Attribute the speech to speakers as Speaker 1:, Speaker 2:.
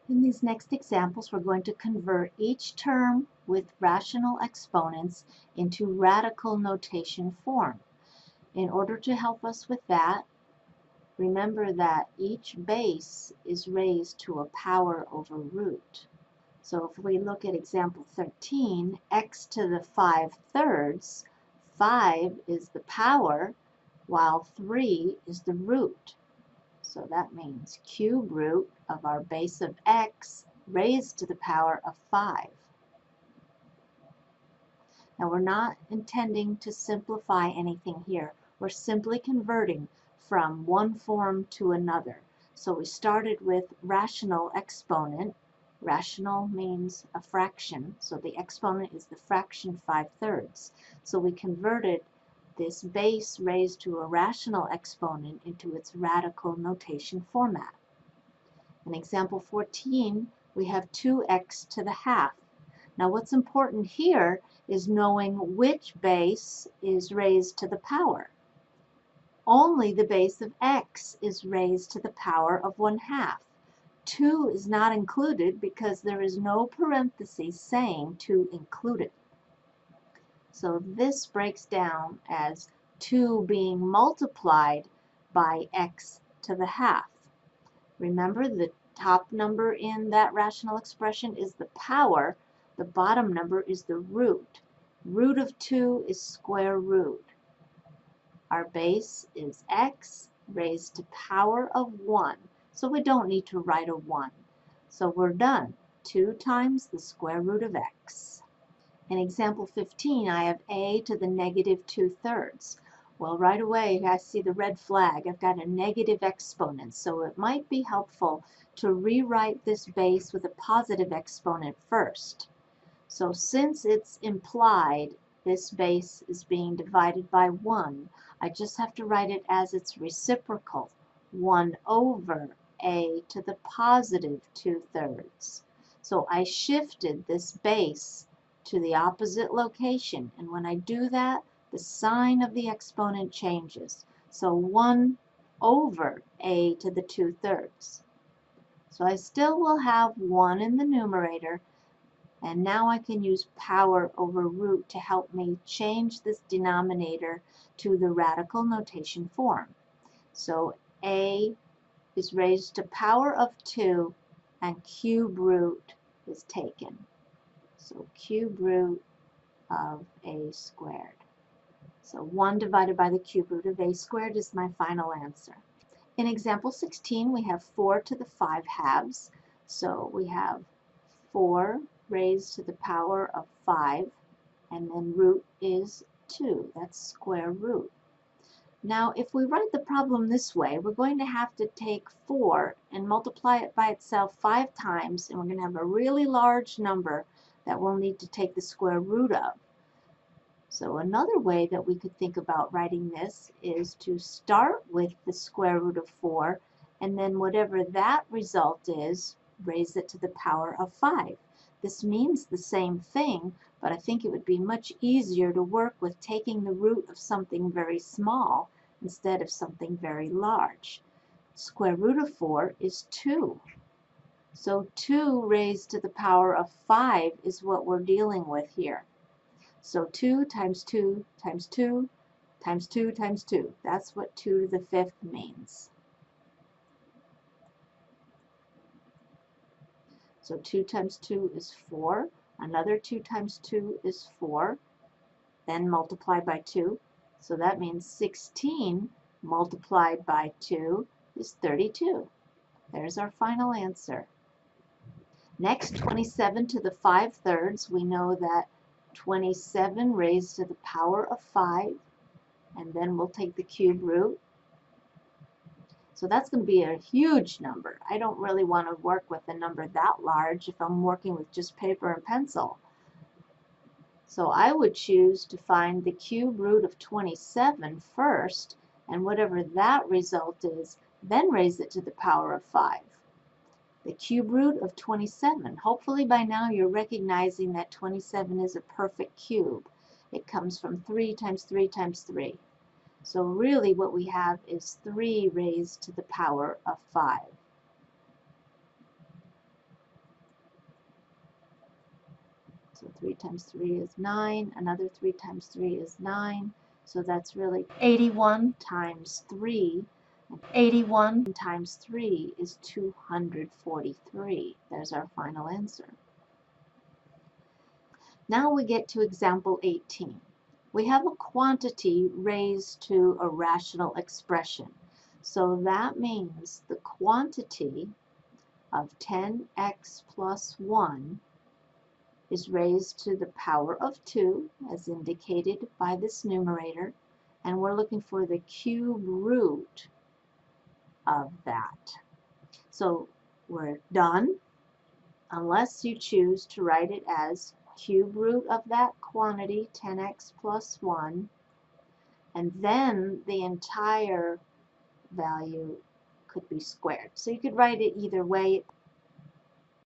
Speaker 1: In these next examples, we're going to convert each term with rational exponents into radical notation form. In order to help us with that, remember that each base is raised to a power over root. So if we look at example 13, x to the 5/3, 5 is the power, while 3 is the root. So that means cube root of our base of x raised to the power of 5. Now we're not intending to simplify anything here. We're simply converting from one form to another. So we started with rational exponent. Rational means a fraction, so the exponent is the fraction 5/3. So we converted this base raised to a rational exponent into its radical notation format. In example 14, we have 2x to the half. Now what's important here is knowing which base is raised to the power. Only the base of x is raised to the power of 1/2. 2 is not included because there is no parenthesis saying to include it. So this breaks down as 2 being multiplied by x to the half. Remember, the top number in that rational expression is the power. The bottom number is the root. Root of 2 is square root. Our base is x raised to power of 1. So we don't need to write a 1. So we're done. 2 times the square root of x. In example 15, I have a to the negative 2/3. Well, right away I see the red flag. I've got a negative exponent, so it might be helpful to rewrite this base with a positive exponent first. So since it's implied this base is being divided by 1, I just have to write it as its reciprocal, 1 over a to the positive 2/3. So I shifted this base to the opposite location, and when I do that, the sign of the exponent changes. So 1 over a to the 2/3. So I still will have 1 in the numerator, and now I can use power over root to help me change this denominator to the radical notation form. So a is raised to power of 2, and cube root is taken. So cube root of a squared. So 1 divided by the cube root of a squared is my final answer. In example 16, we have 4 to the 5/2. So we have 4 raised to the power of 5, and then root is 2. That's square root. Now, if we write the problem this way, we're going to have to take 4 and multiply it by itself 5 times, and we're going to have a really large number that we'll need to take the square root of. So another way that we could think about writing this is to start with the square root of 4, and then whatever that result is, raise it to the power of 5. This means the same thing, but I think it would be much easier to work with taking the root of something very small instead of something very large. Square root of 4 is 2. So 2 raised to the power of 5 is what we're dealing with here. So 2 times 2 times 2 times 2 times 2. That's what 2 to the 5th means. So 2 times 2 is 4. Another 2 times 2 is 4. Then multiply by 2. So that means 16 multiplied by 2 is 32. There's our final answer. Next, 27 to the 5/3. We know that 27 raised to the power of 5. And then we'll take the cube root. So that's going to be a huge number. I don't really want to work with a number that large if I'm working with just paper and pencil. So I would choose to find the cube root of 27 first, and whatever that result is, then raise it to the power of 5. The cube root of 27. Hopefully by now you're recognizing that 27 is a perfect cube. It comes from 3 times 3 times 3. So really what we have is 3 raised to the power of 5. So 3 times 3 is 9. Another 3 times 3 is 9. So that's really 81 times 3. 81 times 3 is 243. There's our final answer. Now we get to example 18. We have a quantity raised to a rational expression. So that means the quantity of 10x plus 1 is raised to the power of 2, as indicated by this numerator, and we're looking for the cube root of that. So we're done, unless you choose to write it as cube root of that quantity, 10x plus 1, and then the entire value could be squared. So you could write it either way.